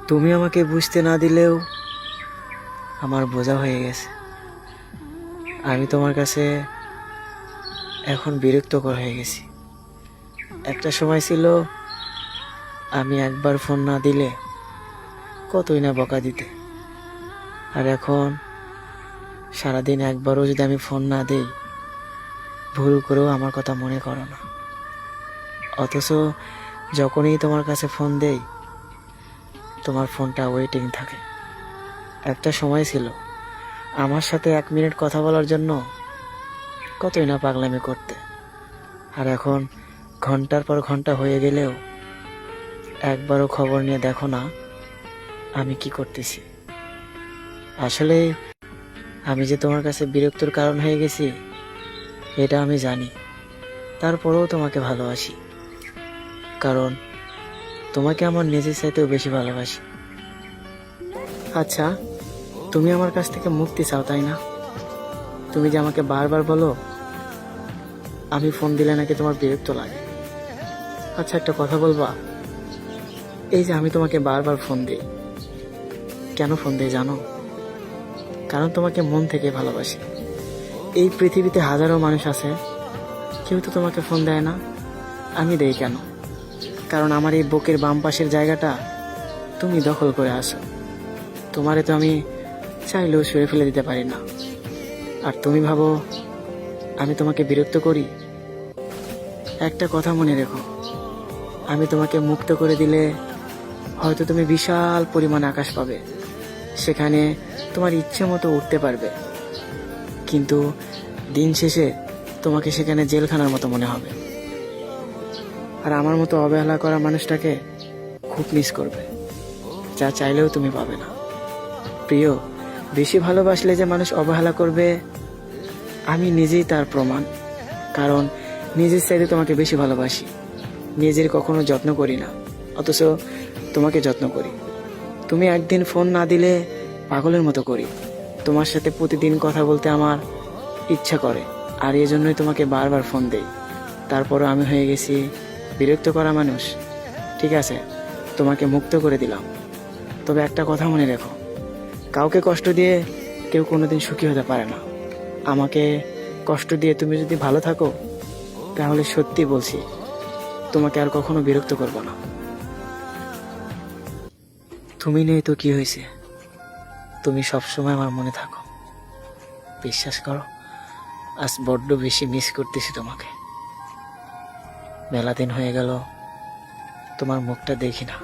তুমি আমাকে বুঝতে না দিলেও আমার বোঝা হয়ে গেছে। আমি তোমার কাছে এখন বিরক্তকর হয়ে গেছি। একটা সময় ছিল আমি একবার ফোন না দিলে কতই না বকা দিতে, আর এখন সারাদিন একবারও যদি আমি ফোন না দিই ভুল করেও আমার কথা মনে করো না। অথচ যখনই তোমার কাছে ফোন দেই তোমার ফোনটা ওয়েটিং থাকে। একটা সময় ছিল আমার সাথে 1 মিনিট কথা বলার জন্য কতই না পাগলামি করতে, আর এখন ঘন্টার পর ঘন্টা হয়ে গেলেও একবারও খবর নিয়ে দেখো না আমি কি করতেছি। আসলে আমি যে তোমার কাছে বিরক্তর কারণ হয়ে গেছি এটা আমি জানি, তারপরেও তোমাকে ভালোবাসি, কারণ তোমাকে আমার নিজের চাইতেও বেশি ভালোবাসি। আচ্ছা, তুমি আমার কাছ থেকে মুক্তি চাও তাই না? তুমি যে আমাকে বারবার বলো আমি ফোন দিলে নাকি তোমার বিরক্ত লাগে। আচ্ছা, একটা কথা বলবা? এই যে আমি তোমাকে বারবার ফোন দিই, কেন ফোন দিই জানো? কারণ তোমাকে মন থেকে ভালোবাসি। এই পৃথিবীতে হাজারো মানুষ আছে, কেউ তো তোমাকে ফোন দেয় না, আমি দেই কেন? কারণ আমার এই বুকের বাম পাশের জায়গাটা তুমি দখল করে আসো। তোমারে তো আমি চাইলেও সরে ফেলে দিতে পারি না, আর তুমি ভাবো আমি তোমাকে বিরক্ত করি। একটা কথা মনে রেখো, আমি তোমাকে মুক্ত করে দিলে হয়তো তুমি বিশাল পরিমাণ আকাশ পাবে, সেখানে তোমার ইচ্ছে মতো উঠতে পারবে, কিন্তু দিন শেষে তোমাকে সেখানে জেলখানার মতো মনে হবে। আর আমার মতো অবহেলা করা মানুষটাকে খুব মিস করবে, যা চাইলেও তুমি পাবে না। প্রিয়, বেশি ভালোবাসলে যে মানুষ অবহেলা করবে আমি নিজেই তার প্রমাণ। কারণ নিজের চাইতে তোমাকে বেশি ভালোবাসি, নিজের কখনো যত্ন করি না, অথচ তোমাকে যত্ন করি। তুমি একদিন ফোন না দিলে পাগলের মতো করি। তোমার সাথে প্রতিদিন কথা বলতে আমার ইচ্ছা করে, আর এই জন্যই তোমাকে বারবার ফোন দেই। তারপরও আমি হয়ে গেছি বিরক্ত করা মানুষ। ঠিক আছে, তোমাকে মুক্ত করে দিলাম, তবে একটা কথা মনে রেখো, কাউকে কষ্ট দিয়ে কেউ কোনোদিন সুখী হতে পারে না। আমাকে কষ্ট দিয়ে তুমি যদি ভালো থাকো তাহলে সত্যি বলছি তোমাকে আর কখনো বিরক্ত করব না। তুমি নেই তো কি হয়েছে, তুমি সবসময় আমার মনে থাকো। বিশ্বাস করো, আজ বড্ড বেশি মিস করতেছি তোমাকে। মেলা দিন হয়ে গেল তোমার মুখটা দেখি না।